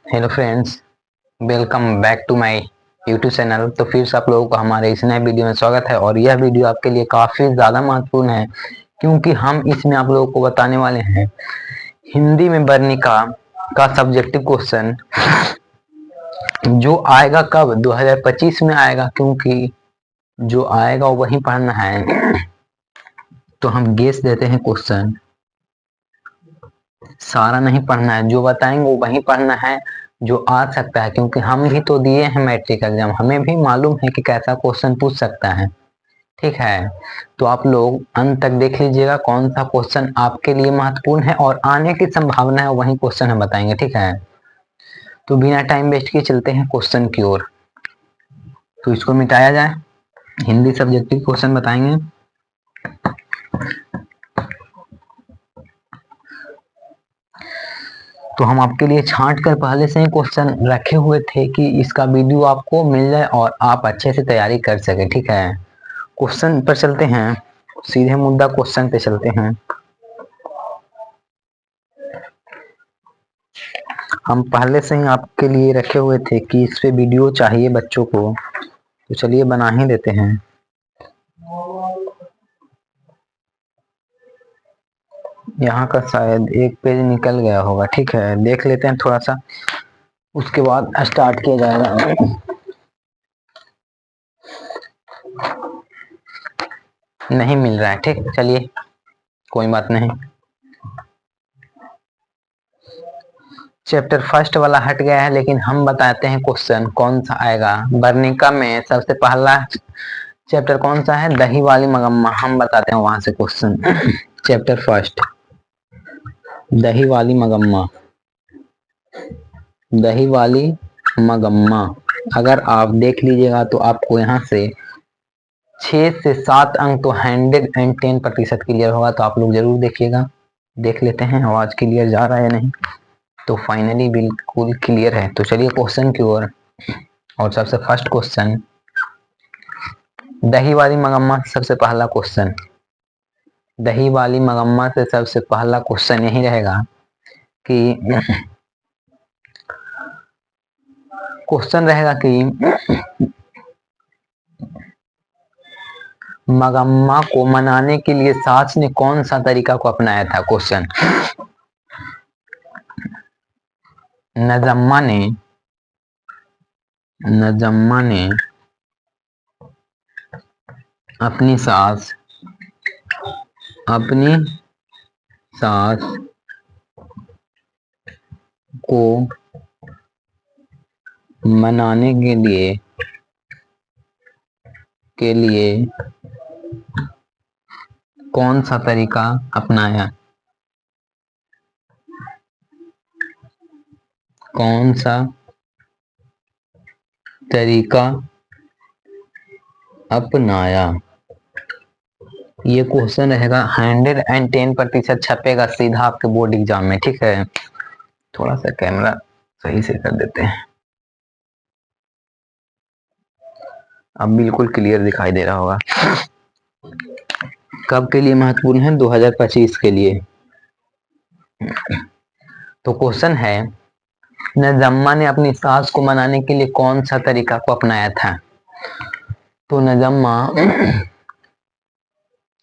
Hello friends, welcome back to my YouTube channel. तो फिर से आप लोगों को हमारे इस नए वीडियो में स्वागत है। और यह वीडियो आपके लिए काफ़ी ज़्यादा महत्वपूर्ण है, क्योंकि हम इसमें आप लोगों को बताने वाले हैं हिंदी में वर्णिका का सब्जेक्टिव क्वेश्चन जो आएगा कब 2025 में आएगा, क्योंकि जो आएगा वही पढ़ना है। तो हम गेस देते हैं, क्वेश्चन सारा नहीं पढ़ना है, जो बताएंगे वो वही पढ़ना है जो आ सकता है, क्योंकि हम भी तो दिए हैं मैट्रिक एग्जाम, हमें भी मालूम है कि कैसा क्वेश्चन पूछ सकता है। ठीक है, तो आप लोग अंत तक देख लीजिएगा कौन सा क्वेश्चन आपके लिए महत्वपूर्ण है और आने की संभावना है, वही क्वेश्चन हम बताएंगे। ठीक है, तो बिना टाइम वेस्ट किए चलते हैं क्वेश्चन की ओर। तो इसको मिटाया जाए, हिंदी सब्जेक्टिव क्वेश्चन बताएंगे। तो हम आपके लिए छांट कर पहले से ही क्वेश्चन रखे हुए थे कि इसका वीडियो आपको मिल जाए और आप अच्छे से तैयारी कर सके। ठीक है, क्वेश्चन पर चलते हैं, सीधे मुद्दा क्वेश्चन पे चलते हैं। हम पहले से ही आपके लिए रखे हुए थे कि इस पे वीडियो चाहिए बच्चों को, तो चलिए बना ही देते हैं। यहाँ का शायद एक पेज निकल गया होगा। ठीक है, देख लेते हैं थोड़ा सा, उसके बाद स्टार्ट किया जाएगा। नहीं मिल रहा है, ठीक, चलिए कोई बात नहीं। चैप्टर फर्स्ट वाला हट गया है, लेकिन हम बताते हैं क्वेश्चन कौन सा आएगा। वर्णिका में सबसे पहला चैप्टर कौन सा है? दही वाली मगम्मा। हम बताते हैं वहां से क्वेश्चन। चैप्टर फर्स्ट, दही वाली मगम्मा। दही वाली मगम्मा अगर आप देख लीजिएगा तो आपको यहाँ से 6 से 7 अंक तो 110% क्लियर होगा। तो आप लोग जरूर देखिएगा। देख लेते हैं आवाज क्लियर जा रहा है या नहीं। तो फाइनली बिल्कुल क्लियर है। तो चलिए क्वेश्चन की ओर। और सबसे फर्स्ट क्वेश्चन, दही वाली मगम्मा से सबसे पहला क्वेश्चन। दही वाली मगम्मा से सबसे पहला क्वेश्चन यही रहेगा कि क्वेश्चन रहेगा कि मगम्मा को मनाने के लिए सास ने कौन सा तरीका को अपनाया था। क्वेश्चन, नजम्मा ने अपनी सास को मनाने के लिए कौन सा तरीका अपनाया। कौन सा तरीका अपनाया, ये क्वेश्चन रहेगा। 110% छपेगा सीधा आपके बोर्ड एग्जाम में। ठीक है, थोड़ा सा कैमरा सही से कर देते हैं, अब बिल्कुल क्लियर दिखाई दे रहा होगा। कब के लिए महत्वपूर्ण है? 2025 के लिए। तो क्वेश्चन है, नजम्मा ने अपनी सास को मनाने के लिए कौन सा तरीका को अपनाया था। तो नजम्मा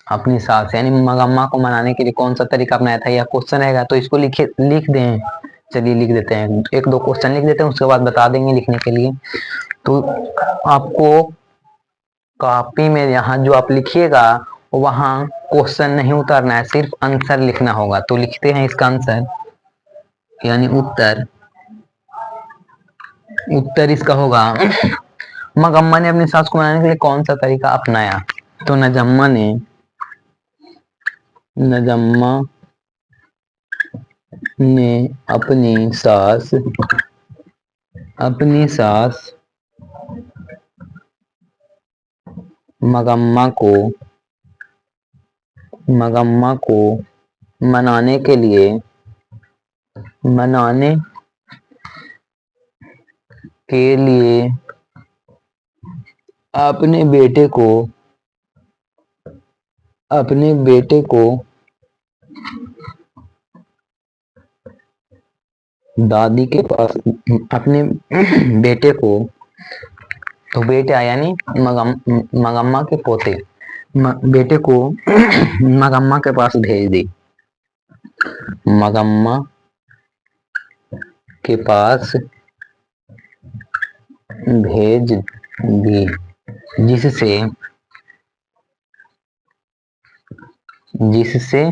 अपनी सास यानी मगम्मा को मनाने के लिए कौन सा तरीका अपनाया था, यह क्वेश्चन रहेगा। तो इसको लिख दें। चलिए लिख देते हैं, एक दो क्वेश्चन लिख देते हैं, उसके बाद बता देंगे लिखने के लिए। तो आपको कॉपी में यहाँ जो आप लिखिएगा वहां क्वेश्चन नहीं उतारना है, सिर्फ आंसर लिखना होगा। तो लिखते हैं इसका आंसर, यानी उत्तर। उत्तर इसका होगा, मगम्मा ने अपनी सास को मनाने के लिए कौन सा तरीका अपनाया। तो नजम्मा ने अपनी सास मगम्मा को मनाने के लिए अपने बेटे को दादी के पास अपने बेटे को, तो बेटा यानी मगम्मा के पोते बेटे को मगम्मा के पास भेज दी। मगम्मा के पास भेज दी, जिससे जिससे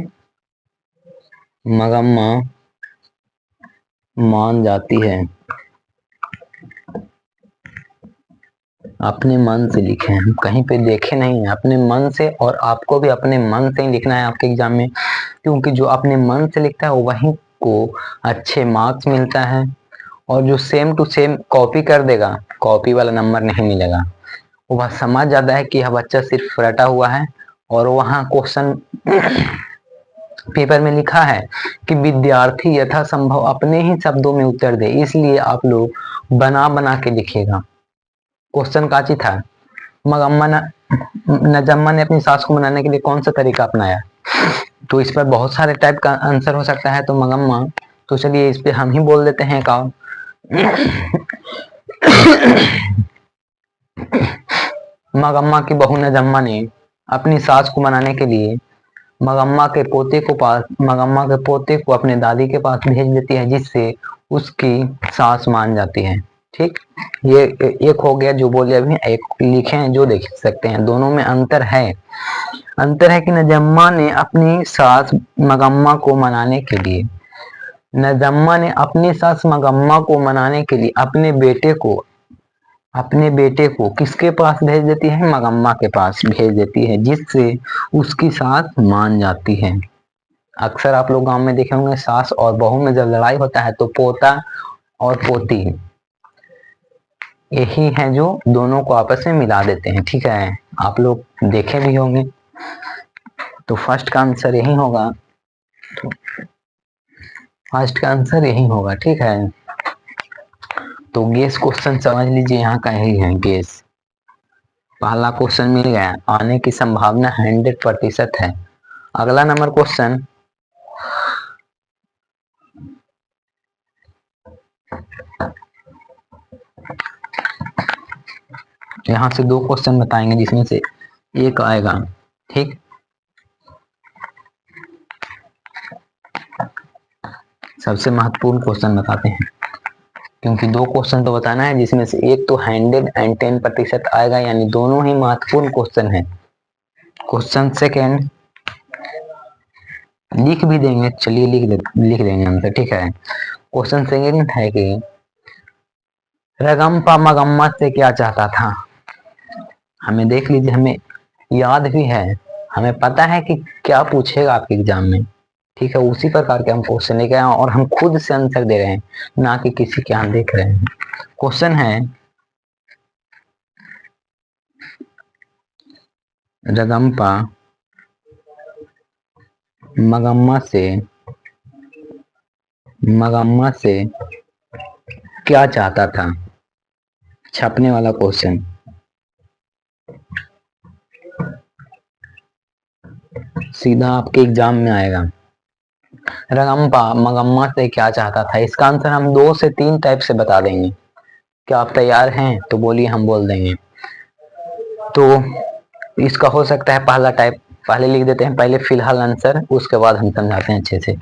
मगम्मा मान जाती है। अपने मन से लिखे हैं, कहीं पे देखे नहीं है, अपने मन से। और आपको भी अपने मन से ही लिखना है आपके एग्जाम में, क्योंकि जो अपने मन से लिखता है वही को अच्छे मार्क्स मिलता है। और जो सेम टू सेम कॉपी कर देगा, कॉपी वाला नंबर नहीं मिलेगा। वो बस समझ जाता है कि यह बच्चा सिर्फ रटा हुआ है, और वहाँ क्वेश्चन पेपर में लिखा है कि विद्यार्थी यथासंभव अपने ही शब्दों में उत्तर दे, इसलिए आप लोग बना बना के लिखिएगा। क्वेश्चन काची था, नजम्मा ने अपनी सास को मनाने के लिए कौन सा तरीका अपनाया। तो इस पर बहुत सारे टाइप का आंसर हो सकता है, तो मगम्मा, तो चलिए इस पे हम ही बोल देते हैं काम। मगम्मा की बहू नजम्मा ने अपनी सास को मनाने के लिए मगम्मा के पोते को अपने दादी के पास भेज देती है, जिससे उसकी सास मान जाती है। ठीक, ये एक हो गया जो बोले अभी, एक लिखे हैं जो देख सकते हैं। दोनों में अंतर है कि नजम्मा ने अपनी सास मगम्मा को मनाने के लिए नजम्मा ने अपनी सास मगम्मा को मनाने के लिए अपने बेटे को किसके पास भेज देती है, मगम्मा के पास भेज देती है, जिससे उसकी सास मान जाती है। अक्सर आप लोग गांव में देखे होंगे, सास और बहू में जब लड़ाई होता है तो पोता और पोती यही है जो दोनों को आपस में मिला देते हैं। ठीक है, आप लोग देखे भी होंगे। तो फर्स्ट का आंसर यही होगा, ठीक है। तो गेस क्वेश्चन समझ लीजिए, यहाँ का यही है गेस। पहला क्वेश्चन मिल गया, आने की संभावना 100% है। अगला नंबर क्वेश्चन, यहाँ से 2 क्वेश्चन बताएंगे जिसमें से एक आएगा। ठीक, सबसे महत्वपूर्ण क्वेश्चन बताते हैं, क्योंकि 2 क्वेश्चन तो बताना है, जिसमें से एक तो 110% आएगा, यानी दोनों ही महत्वपूर्ण क्वेश्चन है। क्वेश्चन सेकेंड लिख भी देंगे, चलिए लिख देंगे आंसर। ठीक है, क्वेश्चन सेकेंड है कि रगम्पा मगम्मा से क्या चाहता था। हमें देख लीजिए, हमें याद भी है, हमें पता है कि क्या पूछेगा आपके एग्जाम में। ठीक है, उसी प्रकार के हम क्वेश्चन लेके आए और हम खुद से आंसर दे रहे हैं, ना कि किसी के यहाँ देख रहे हैं। क्वेश्चन है, रगम्पा मगम्मा से क्या चाहता था। छपने वाला क्वेश्चन, सीधा आपके एग्जाम में आएगा। रगम्पा मगम्मा से क्या चाहता था, इसका आंसर हम 2 से 3 टाइप से बता देंगे। क्या आप तैयार हैं? तो बोलिए, हम बोल देंगे। तो इसका हो सकता है पहला टाइप, पहले लिख देते हैं, पहले फिलहाल आंसर, उसके बाद हम समझाते हैं अच्छे से।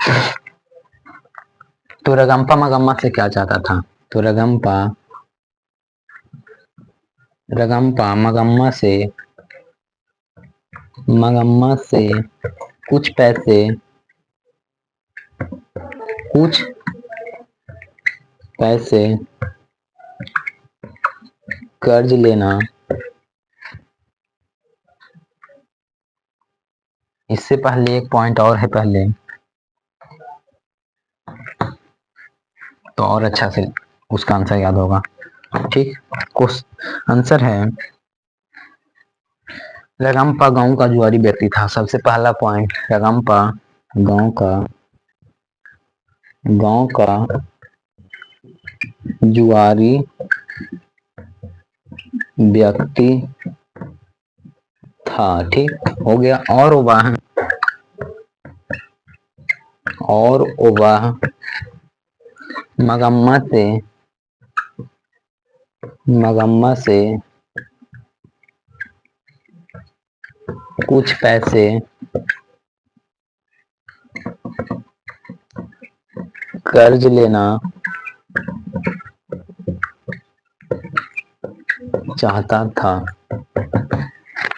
तो रगम्पा मगम्मा से क्या चाहता था, तो रगम्पा मगम्मा से कुछ पैसे कर्ज लेना। इससे पहले एक पॉइंट और है, पहले तो और अच्छा से उसका आंसर याद होगा। ठीक, आंसर है, रगम्पा गांव का जुआरी व्यक्ति था। सबसे पहला पॉइंट, रगम्पा गांव का जुआरी व्यक्ति था। ठीक हो गया। और वह मगम्मा से कुछ पैसे कर्ज लेना चाहता था।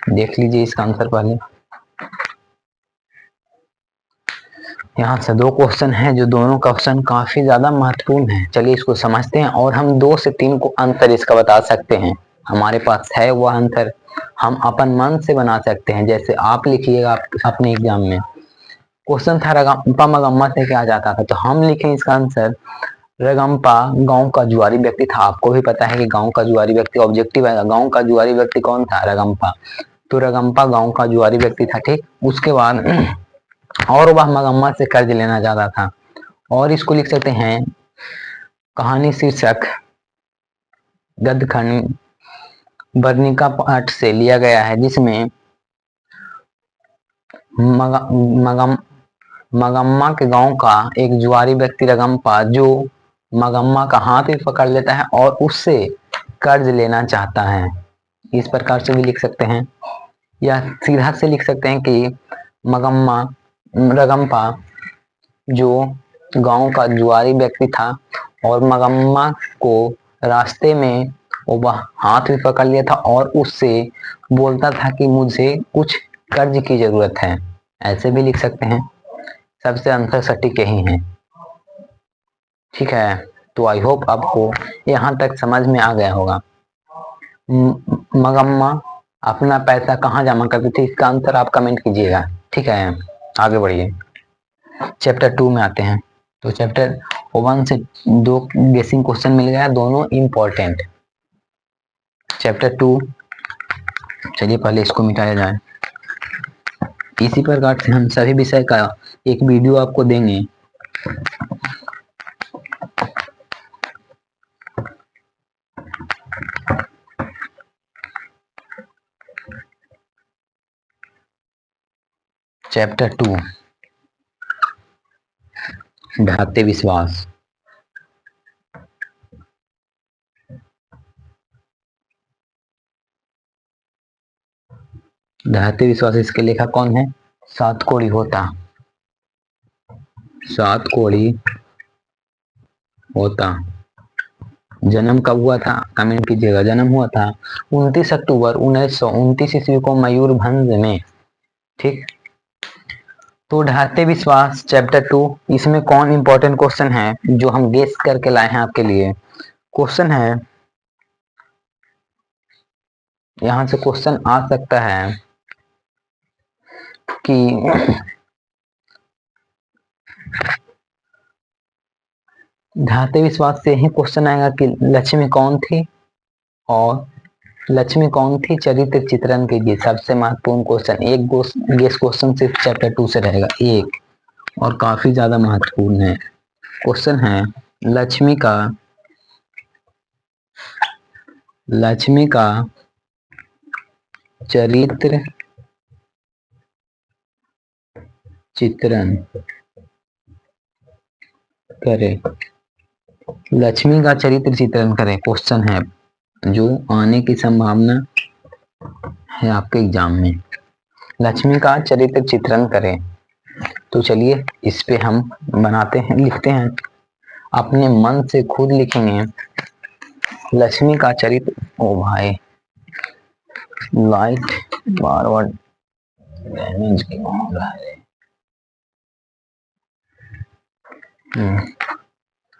देख लीजिए इसका आंसर पहले। यहाँ से दो क्वेश्चन हैं जो दोनों क्वेश्चन काफी ज्यादा महत्वपूर्ण हैं। चलिए इसको समझते हैं और हम 2 से 3 को आंसर इसका बता सकते हैं। हमारे पास है वह आंसर, हम अपन मन से बना सकते हैं। जैसे आप लिखिएगा अपने एग्जाम में क्वेश्चन था रगम्पा मगम्मा से क्या जाता था, तो हम लिखें इसका आंसर रगम्पा गांव का जुआरी व्यक्ति था। आपको भी पता है कि गांव का जुआरी व्यक्ति ऑब्जेक्टिव है, गांव का जुआरी व्यक्ति कौन था, रगम्पा। तो रगम्पा गांव का जुआरी व्यक्ति था। ठीक, उसके बाद और वह मगम्मा से कर्ज लेना चाहता था। और इसको लिख सकते हैं कहानी शीर्षक गद्यखंड वर्णिका पाठ से लिया गया है, जिसमें मगम्मा के गांव का एक जुआरी व्यक्ति रगम्पा जो मगम्मा का हाथ भी पकड़ लेता है और उससे कर्ज लेना चाहता है। इस प्रकार से भी लिख सकते हैं, या सीधा से लिख सकते हैं कि रगम्पा जो गांव का जुआरी व्यक्ति था और मगम्मा को रास्ते में वह हाथ भी पकड़ लिया था और उससे बोलता था कि मुझे कुछ कर्ज की जरूरत है। ऐसे भी लिख सकते हैं। सबसे आंसर सटीक यही है। ठीक है, तो आई होप आपको यहाँ तक समझ में आ गया होगा। मगम्मा अपना पैसा कहाँ जमा करती थी, इसका आंसर आप कमेंट कीजिएगा। ठीक है, आगे बढ़िए। चैप्टर 2 में आते हैं। तो चैप्टर 1 से 2 गेसिंग क्वेश्चन मिल गया, दोनों इंपॉर्टेंट। चैप्टर 2, चलिए पहले इसको मिटाया जाए। इसी प्रकार से हम सभी विषय का एक वीडियो आपको देंगे। चैप्टर 2 ढाते विश्वास। ढाते विश्वास, इसके लेखक कौन है, सातकोड़ी होता। सातकोड़ी होता। जन्म कब हुआ था, कमेंट कीजिएगा। जन्म हुआ था 29 अक्टूबर 1929 ईस्वी को मयूरभंज में। ठीक, तो ढाते विश्वास चैप्टर 2, इसमें कौन इंपॉर्टेंट क्वेश्चन है जो हम गेस करके लाए हैं आपके लिए। क्वेश्चन है, यहां से क्वेश्चन आ सकता है कि ढाते विश्वास से ही क्वेश्चन आएगा कि लक्ष्मी कौन थी, और लक्ष्मी कौन थी चरित्र चित्रण कीजिए। सबसे महत्वपूर्ण क्वेश्चन, एक गेस क्वेश्चन सिर्फ चैप्टर 2 से रहेगा, एक, और काफी ज्यादा महत्वपूर्ण है। क्वेश्चन है लक्ष्मी का चरित्र चित्रण करे। लक्ष्मी का चरित्र चित्रण करें, क्वेश्चन है जो आने की संभावना है आपके एग्जाम में। लक्ष्मी का चरित्र चित्रण करें। तो चलिए इस पे हम बनाते हैं, लिखते हैं, अपने मन से खुद लिखेंगे लक्ष्मी का चरित्र। ओ भाई लाइट बार बार डैमेज क्यों हो रहा है।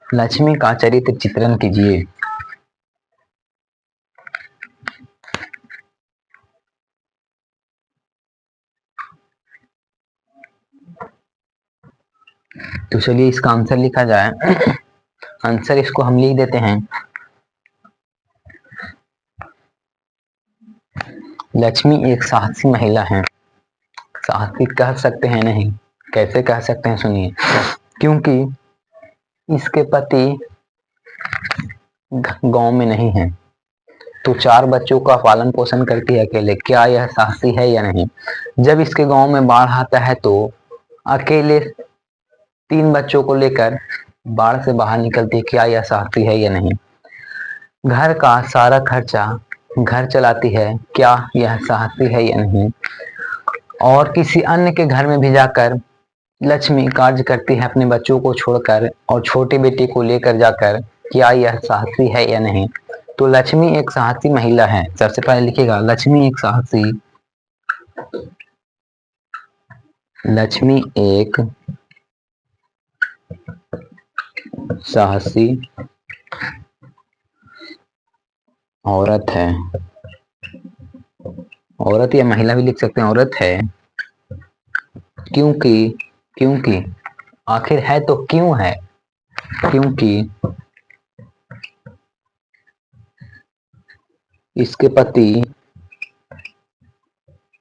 लक्ष्मी का चरित्र चित्रण कीजिए। तो चलिए इसका आंसर लिखा जाए। आंसर इसको हम लिख देते हैं, लक्ष्मी एक साहसी महिला है। साहसी कह सकते हैं नहीं, कैसे कह सकते हैं सुनिए। क्योंकि इसके पति गांव में नहीं है, तो 4 बच्चों का पालन पोषण करती है अकेले। क्या यह साहसी है या नहीं। जब इसके गांव में बाढ़ आता है तो अकेले 3 बच्चों को लेकर बाढ़ से बाहर निकलती है, क्या यह साहसी है या नहीं? घर का सारा खर्चा घर चलाती है, क्या यह साहसी है या नहीं? और किसी अन्य के घर में भी जाकर लक्ष्मी कार्य करती है अपने बच्चों को छोड़कर और छोटी बेटी को लेकर जाकर, क्या यह साहसी है या नहीं? तो लक्ष्मी एक साहसी महिला है। सबसे पहले लिखिएगा, लक्ष्मी एक साहसी औरत है। औरत या महिला भी लिख सकते हैं, औरत है। क्योंकि आखिर है तो क्यों है? क्योंकि इसके पति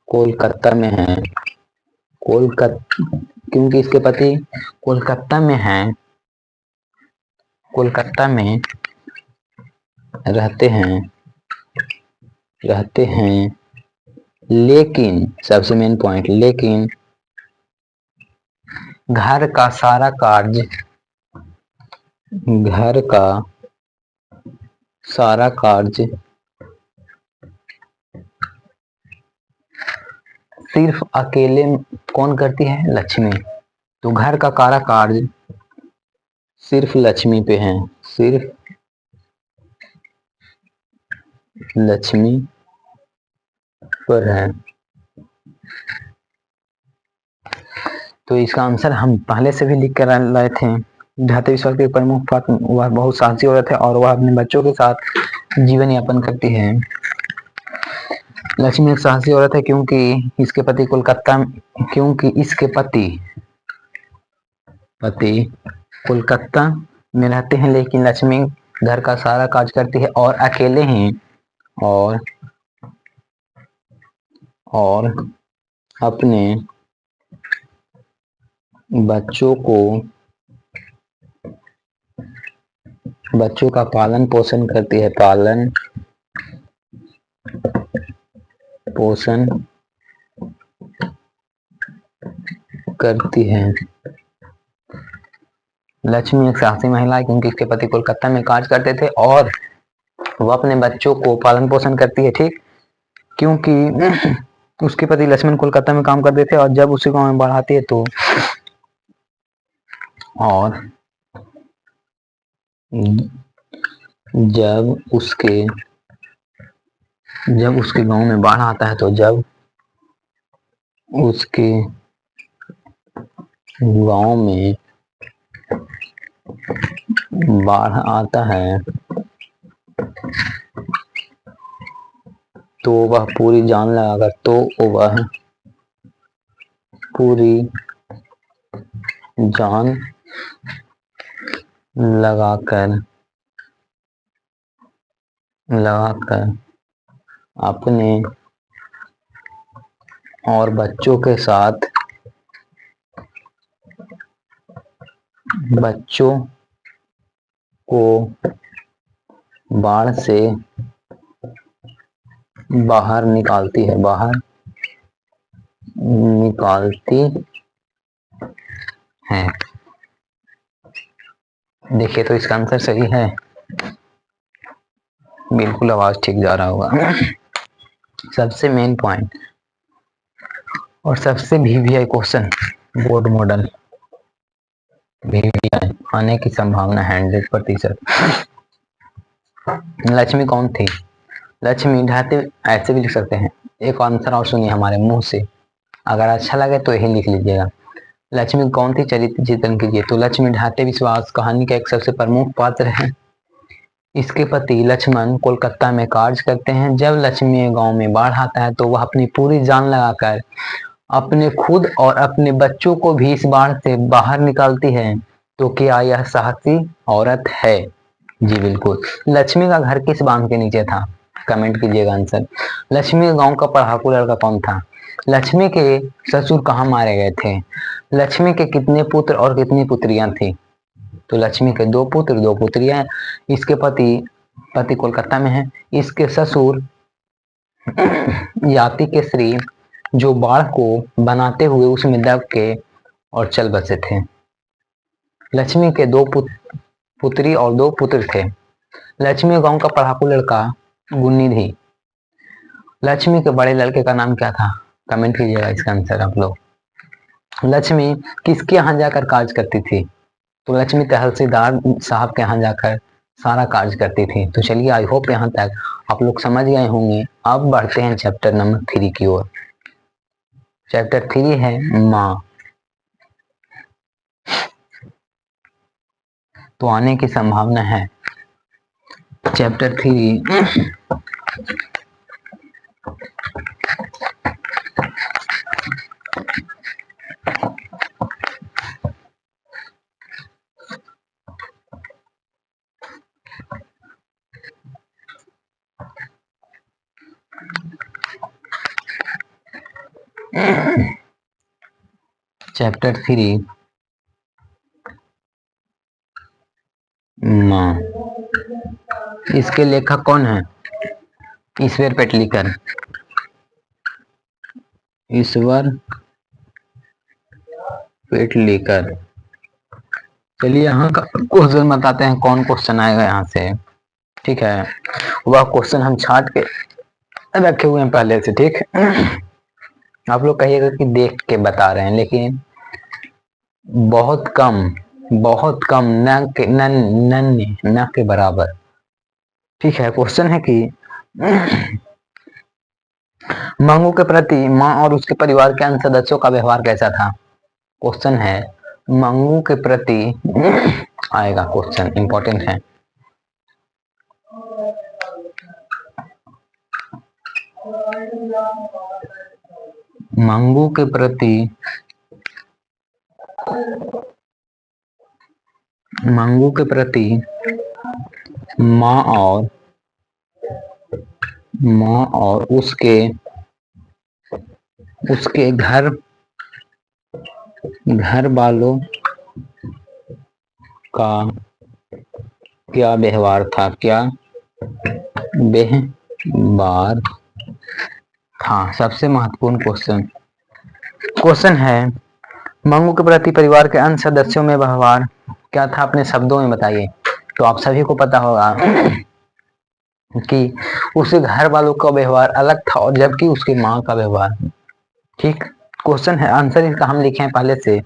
कोलकाता में हैं। क्योंकि इसके पति कोलकाता में हैं, कोलकाता में रहते हैं, लेकिन सबसे मेन पॉइंट, लेकिन घर का सारा कार्य सिर्फ अकेले कौन करती है? लक्ष्मी। तो घर का सारा कार्य सिर्फ लक्ष्मी पे है, सिर्फ लक्ष्मी पर है। तो इसका आंसर हम पहले से भी लिख कर लाए थे। ढाते विश्वास की प्रमुख बात, वह बहुत साहसी औरत है और वह अपने बच्चों के साथ जीवन यापन करती है। लक्ष्मी एक साहसी औरत है क्योंकि इसके पति कोलकाता में रहते हैं, लेकिन लक्ष्मी घर का सारा काज करती है और अकेले ही और अपने बच्चों का पालन पोषण करती है, लक्ष्मी एक साहसी महिला है क्योंकि इसके पति कोलकाता में कार्य करते थे और वह अपने बच्चों को पालन पोषण करती है। ठीक, क्योंकि उसके पति लक्ष्मण कोलकाता में काम करते थे और जब उसे गांव में बढ़ाती है तो और जब उसके गांव में बाढ़ आता है, तो जब उसके गांव में बाढ़ आता है तो वह पूरी जान लगाकर अपने और बच्चों को बाढ़ से बाहर निकालती है। देखिए तो इसका आंसर सही है, बिल्कुल आवाज ठीक जा रहा होगा। सबसे मेन पॉइंट और सबसे VVI question, board model VVI आने की संभावना 100%। लक्ष्मी कौन थी? लक्ष्मी ढाते ऐसे भी लिख सकते हैं। एक आंसर और सुनिए हमारे मुंह से, अगर अच्छा लगे तो यही लिख लीजिएगा। लक्ष्मी कौन थी, चरित्र चित्रण कीजिए। तो लक्ष्मी ढाते विश्वास कहानी का एक सबसे प्रमुख पात्र है। इसके पति लक्ष्मण कोलकाता में कार्य करते हैं। जब लक्ष्मी गांव में बाढ़ आता है तो वह अपनी पूरी जान लगाकर अपने खुद और अपने बच्चों को भी इस बाढ़ से बाहर निकालती है। तो क्या यह साहसी औरत है? जी बिल्कुल। लक्ष्मी का घर किस बांध के नीचे था? कमेंट कीजिएगा आंसर। लक्ष्मी के गांव का पढ़ाकू लड़का कौन था? लक्ष्मी के ससुर कहाँ मारे गए थे? लक्ष्मी के कितने पुत्र और कितनी पुत्रियां थी? तो लक्ष्मी के 2 पुत्र 2 पुत्रियां। इसके पति कोलकाता में है। इसके ससुर याति के श्री जो बाढ़ को बनाते हुए उसमें दब के और चल बसे थे। लक्ष्मी के दो पुत्री और दो पुत्र थे। लक्ष्मी गांव का पढ़ाकू लड़का गुन्नी। लक्ष्मी के बड़े लड़के का नाम क्या था? कमेंट कीजिएगा इसका आंसर आप लोग। लक्ष्मी किसके यहाँ जाकर कार्य करती थी? तो लक्ष्मी तहसीलदार साहब के यहाँ जाकर सारा कार्य करती थी। तो चलिए, आई होप यहाँ तक आप लोग समझ गए होंगे। अब बढ़ते हैं चैप्टर नंबर 3 की ओर। चैप्टर 3 है माँ। तो आने की संभावना है। चैप्टर 3 चैप्टर 3 माँ। इसके लेखक कौन है? ईश्वर पेटलीकर। ईश्वर पेटलीकर। चलिए यहाँ का क्वेश्चन बताते हैं, कौन क्वेश्चन आएगा यहाँ से। ठीक है, वह क्वेश्चन हम छाट के रखे हुए हैं पहले से। ठीक, आप लोग कहिएगा कि देख के बता रहे हैं, लेकिन बहुत कम, बहुत कम, न के बराबर। ठीक है, क्वेश्चन है कि मंगू के प्रति माँ और उसके परिवार के अन्य सदस्यों का व्यवहार कैसा था? क्वेश्चन है मंगू के प्रति आएगा क्वेश्चन, इंपॉर्टेंट है। मंगू के प्रति माँ और उसके घर वालों का क्या व्यवहार था? क्या व्यवहार था? सबसे महत्वपूर्ण क्वेश्चन है मंगू के प्रति परिवार के अन्य सदस्यों में व्यवहार क्या था? अपने शब्दों में बताइए। तो आप सभी को पता होगा कि उसके घर वालों का व्यवहार अलग था, और जबकि उसकी माँ का व्यवहार। ठीक, क्वेश्चन है, आंसर इसका हम लिखे हैं पहले से।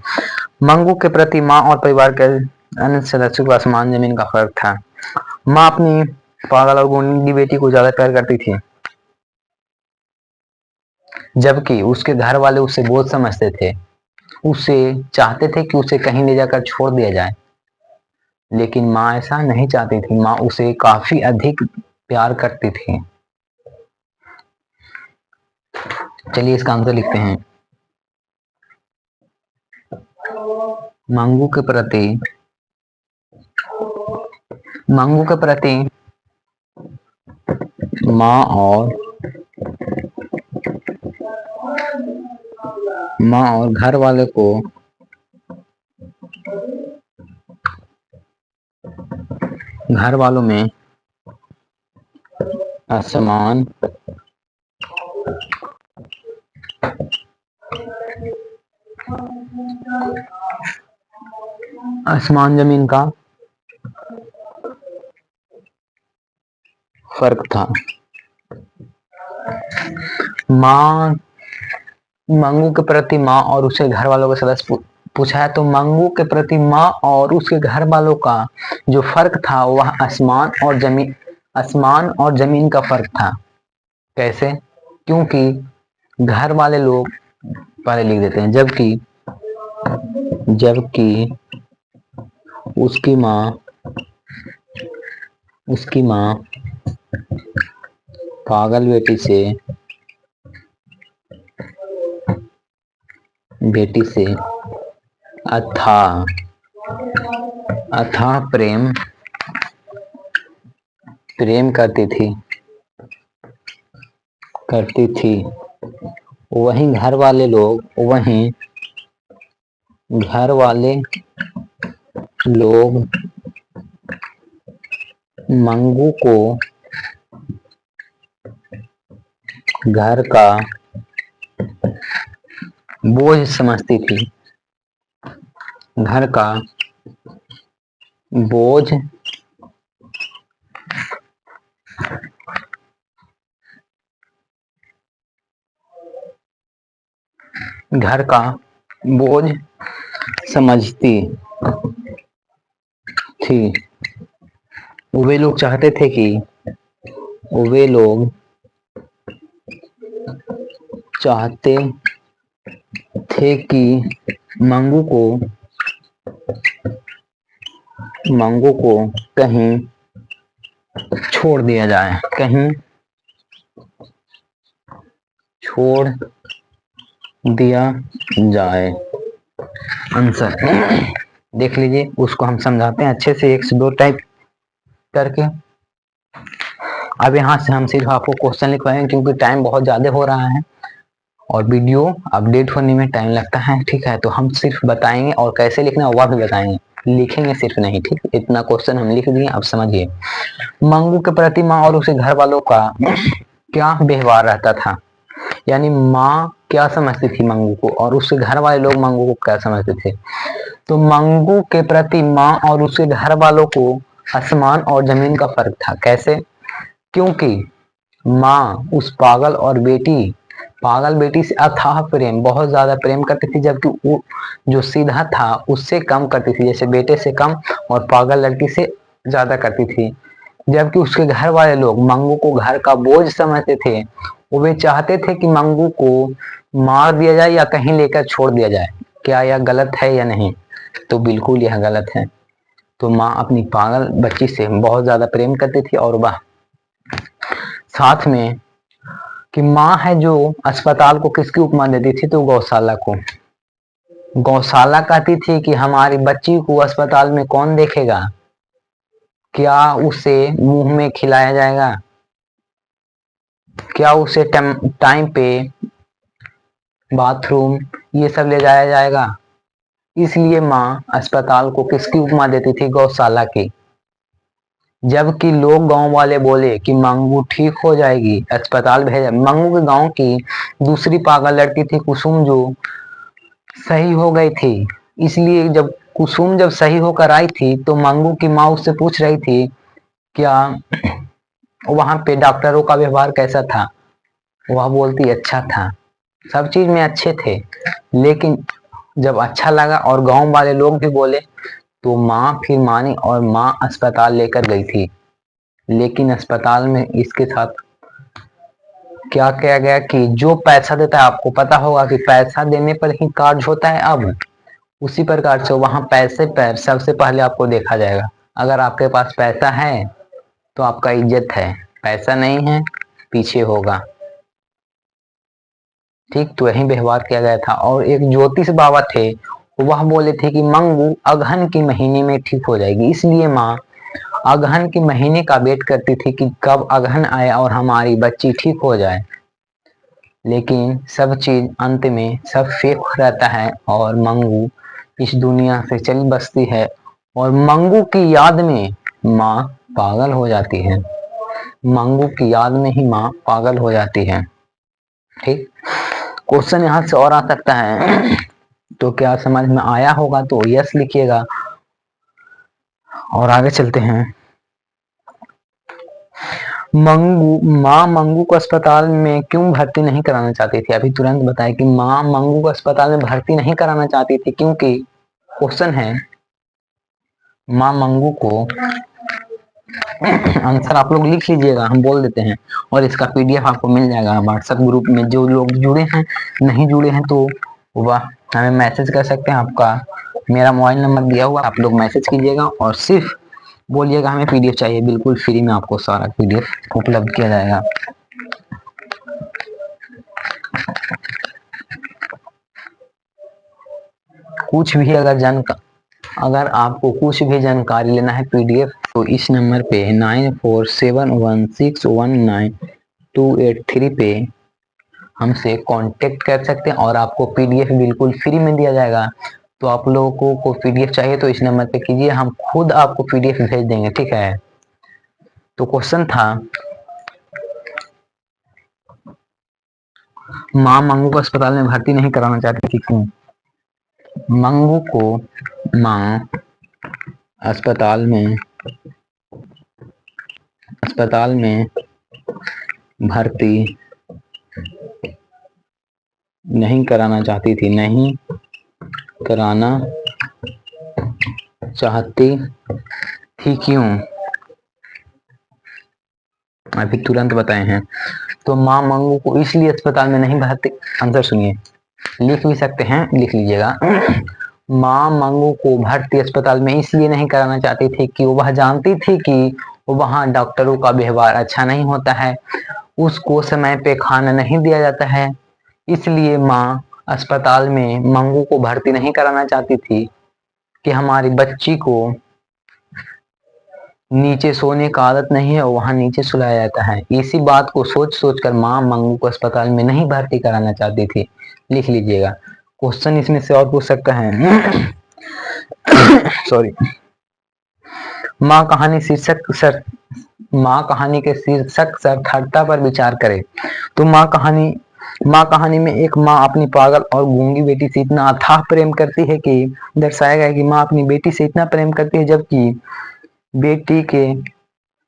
मंगू के प्रति माँ और परिवार के अन्य सदस्यों का आसमान जमीन का फर्क था। माँ अपनी पागल और गूंगी बेटी को ज्यादा प्यार करती थी, जबकि उसके घर वाले उसे बोझ समझते थे। उसे चाहते थे कि उसे कहीं ले जाकर छोड़ दिया जाए, लेकिन माँ ऐसा नहीं चाहती थी। माँ उसे काफी अधिक प्यार करती थी। चलिए इसका आंसर लिखते हैं। मंगू के प्रति माँ और घर वाले को घर वालों में आसमान जमीन का फर्क था। माँ, मंगू के प्रति माँ और उसके घर वालों के सदस्य पूछा है, तो मंगू के प्रति माँ और उसके घर वालों का जो फर्क था वह आसमान और जमीन का फर्क था। कैसे? क्योंकि घर वाले लोग, पहले लिख देते हैं, जबकि उसकी माँ पागल बेटी से अथाह प्रेम करती थी। वहीं घर वाले लोग मंगू को घर का बोझ समझती थी। घर का बोझ घर का बोझ समझती थी। वे लोग चाहते थे कि वे लोग चाहते थे कि मंगू को कहीं छोड़ दिया जाए, कहीं छोड़ दिया जाए। आंसर देख लीजिए, उसको हम समझाते हैं अच्छे से एक से दो टाइप करके। अब यहाँ से हम सिर्फ आपको क्वेश्चन लिखवाएंगे क्योंकि टाइम बहुत ज्यादा हो रहा है और वीडियो अपडेट होने में टाइम लगता है। ठीक है, तो हम सिर्फ बताएंगे और कैसे लिखना है वह भी बताएंगे, लिखेंगे सिर्फ नहीं। ठीक, इतना क्वेश्चन हम लिख दिए। अब समझिए, मंगू के प्रति माँ और उसके घर वालों का क्या व्यवहार रहता था, यानी माँ क्या समझती थी मंगू को और उसके घर वाले लोग मंगू को क्या समझते थे। तो मंगू के प्रति माँ और उसके घर वालों को आसमान और जमीन का फर्क था। कैसे? क्योंकि माँ उस पागल बेटी से अथाह प्रेम, बहुत ज्यादा प्रेम करती थी, जबकि वो जो सीधा था उससे कम करती थी, जैसे बेटे से कम और पागल लड़की से ज्यादा करती थी। जबकि उसके घर वाले लोग मंगू को घर का बोझ समझते थे। वो वे चाहते थे कि मंगू को मार दिया जाए या कहीं लेकर छोड़ दिया जाए। क्या यह गलत है या नहीं? तो बिल्कुल यह गलत है। तो माँ अपनी पागल बच्ची से बहुत ज्यादा प्रेम करती थी और वह साथ में कि माँ है जो अस्पताल को किसकी उपमा देती थी, तो गौशाला को। गौशाला कहती थी कि हमारी बच्ची को अस्पताल में कौन देखेगा, क्या उसे मुंह में खिलाया जाएगा, क्या उसे टाइम पे बाथरूम ये सब ले जाया जाएगा। इसलिए माँ अस्पताल को किसकी उपमा देती थी, गौशाला की। जबकि लोग गांव वाले बोले कि मंगू ठीक हो जाएगी, अस्पताल भेजा। मंगू के गांव की दूसरी पागल लड़की थी कुसुम, जो सही हो गई थी। इसलिए जब कुसुम जब सही होकर आई थी तो मंगू की माँ उससे पूछ रही थी क्या वहां पे डॉक्टरों का व्यवहार कैसा था। वह बोलती अच्छा था, सब चीज में अच्छे थे। लेकिन जब अच्छा लगा और गांव वाले लोग भी बोले तो माँ फिर मानी और माँ अस्पताल लेकर गई थी। लेकिन अस्पताल में इसके साथ क्या किया गया कि जो पैसा देता है, आपको पता होगा कि पैसा देने पर ही कार्य होता है। अब उसी प्रकार से वहां पैसे पर सबसे पहले आपको देखा जाएगा। अगर आपके पास पैसा है तो आपका इज्जत है, पैसा नहीं है पीछे होगा। ठीक, तो यही व्यवहार किया गया था। और एक ज्योतिष बाबा थे, वह बोले थे कि मंगू अगहन के महीने में ठीक हो जाएगी। इसलिए माँ अगहन के महीने का वेट करती थी कि कब अगहन आए और हमारी बच्ची ठीक हो जाए। लेकिन सब चीज अंत में सब फेक रहता है और मंगू इस दुनिया से चल बसती है और मंगू की याद में माँ पागल हो जाती है। मंगू की याद में ही माँ पागल हो जाती है। ठीक, क्वेश्चन यहाँ से और आ सकता है। तो क्या समझ में आया होगा तो यस लिखिएगा और आगे चलते हैं। माँ मंगू को अस्पताल में क्यों भर्ती नहीं कराना चाहती थी? अभी तुरंत बताए कि माँ मंगू को अस्पताल में भर्ती नहीं कराना चाहती थी क्योंकि क्वेश्चन है माँ मंगू को आंसर आप लोग लिख लीजिएगा, हम बोल देते हैं और इसका पीडीएफ आपको मिल जाएगा व्हाट्सएप ग्रुप में। जो लोग जुड़े हैं, नहीं जुड़े हैं तो वह हमें मैसेज कर सकते हैं। आपका मेरा मोबाइल नंबर दिया हुआ, आप लोग मैसेज कीजिएगा और सिर्फ बोलिएगा हमें पीडीएफ चाहिए। बिल्कुल फ्री में आपको सारा पीडीएफ उपलब्ध किया जाएगा। कुछ भी अगर आपको कुछ भी जानकारी लेना है पीडीएफ, तो इस नंबर पे 9471619283 पे हमसे कांटेक्ट कर सकते हैं और आपको पीडीएफ बिल्कुल फ्री में दिया जाएगा। तो आप लोगों को पीडीएफ चाहिए तो इस नंबर पे कीजिए, हम खुद आपको पीडीएफ भेज देंगे। ठीक है, तो क्वेश्चन था माँ मंगू को अस्पताल में भर्ती नहीं कराना चाहती थी क्यों? मंगू को माँ अस्पताल में भर्ती नहीं कराना चाहती थी क्यों? अभी तुरंत बताए हैं। तो मां मंगू को इसलिए अस्पताल में नहीं भर्ती, आंसर सुनिए, लिख भी सकते हैं, लिख लीजिएगा। मां मंगू को भर्ती अस्पताल में इसलिए नहीं कराना चाहती थी कि वह जानती थी कि वहां डॉक्टरों का व्यवहार अच्छा नहीं होता है, उसको समय पे खाना नहीं दिया जाता है, इसलिए मां अस्पताल में मंगू को भर्ती नहीं कराना चाहती थी कि हमारी बच्ची को नीचे सोने का आदत नहीं है, वहां नीचे सुलाया जाता है। इसी बात को सोच सोच कर मां मंगू को अस्पताल में नहीं भर्ती कराना चाहती थी। लिख लीजिएगा। क्वेश्चन इसमें से और पूछ सकता है। सॉरी। मां कहानी के शीर्षक सार्थकता पर विचार करें। तो मां कहानी में एक मां अपनी पागल और गूंगी बेटी से इतना अथाह प्रेम करती है कि दर्शाया गया है कि मां अपनी बेटी से इतना प्रेम करती है, जबकि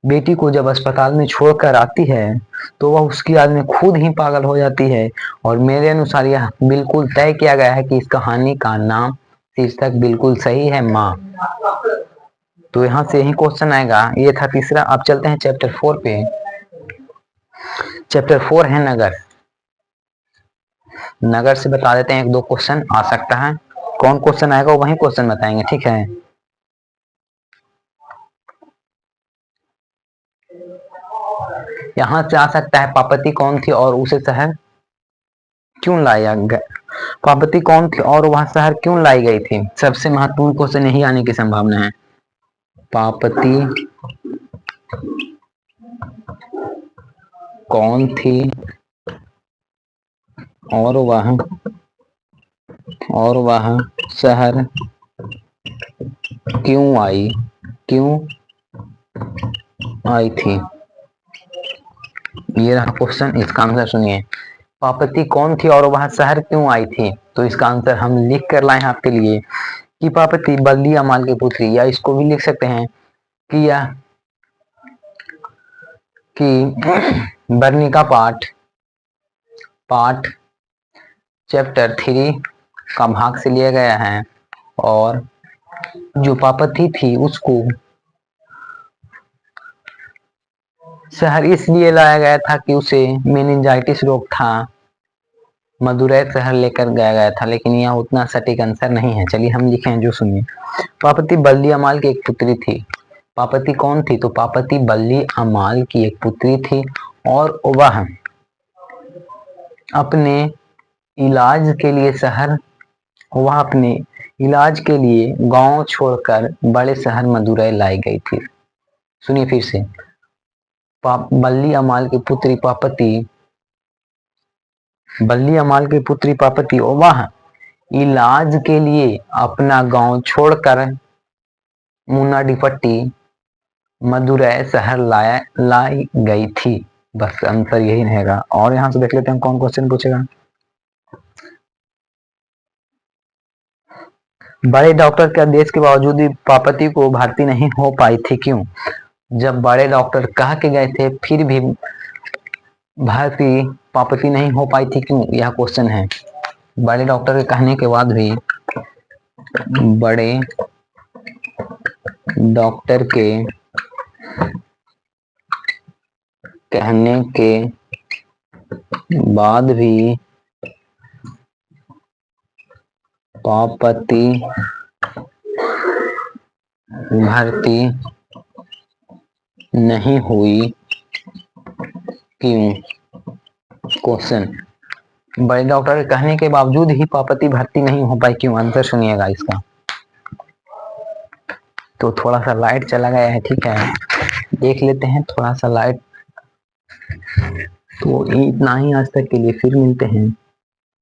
बेटी को जब अस्पताल में छोड़कर आती है तो वह उसकी याद में खुद ही पागल हो जाती है। और मेरे अनुसार यह बिल्कुल तय किया गया है कि इस कहानी का नाम शीर्षक बिल्कुल सही है, माँ। तो यहाँ से ही क्वेश्चन आएगा। ये था तीसरा। अब चलते हैं चैप्टर 4 पे। चैप्टर 4 है नगर। नगर से बता देते हैं, एक दो क्वेश्चन आ सकता है। कौन क्वेश्चन आएगा वही क्वेश्चन बताएंगे, ठीक है। यहाँ से आ सकता है, पापती कौन थी और उसे शहर क्यों लाया गया? पापती कौन थी और वह शहर क्यों लाई गई थी? सबसे महत्वपूर्ण क्वेश्चन यही आने की संभावना है। पापती कौन थी और वह शहर क्यों आई थी? ये रहा क्वेश्चन, इसका आंसर सुनिए। पापती कौन थी और वह शहर क्यों आई थी? तो इसका आंसर हम लिख कर लाए हैं आपके लिए कि पापती बल्ली अमाल की पुत्री, या इसको भी लिख सकते हैं कि वर्णिका पाठ चैप्टर 3 का भाग से लिया गया है। और जो पापती थी उसको शहर इसलिए लाया गया था कि उसे मेनिंजाइटिस रोग था, मदुरै शहर लेकर गया था। लेकिन यह उतना सटीक आंसर नहीं है। चलिए हम लिखे हैं, जो सुनिए। पापती बल्ली अमाल की एक पुत्री थी। पापती कौन थी? तो पापती बल्ली अमाल की एक पुत्री थी और वह अपने इलाज के लिए गांव छोड़कर बड़े शहर मदुरै लाई गई थी। सुनिए फिर से। बल्ली अमाल की पुत्री पापती और वह इलाज के लिए अपना गांव छोड़कर मुनाडीपट्टी मदुरै शहर लाई गई थी। बस आंसर यही रहेगा। और यहां से देख लेते हैं कौन क्वेश्चन पूछेगा। बड़े डॉक्टर के आदेश के बावजूद भी पापती को भर्ती नहीं हो पाई थी, क्यों? जब बड़े डॉक्टर कह के गए थे फिर भी भर्ती पापती नहीं हो पाई थी, क्यों? यह क्वेश्चन है। बड़े डॉक्टर के कहने के बाद भी पापती भर्ती नहीं हुई, क्यों? क्वेश्चन। बड़े डॉक्टर के कहने के बावजूद ही पापती भर्ती नहीं हो पाई, क्यों? आंसर सुनिएगा इसका। तो थोड़ा सा लाइट चला गया है, ठीक है, देख लेते हैं थोड़ा सा लाइट। तो इतना ही आज तक के लिए, फिर मिलते हैं।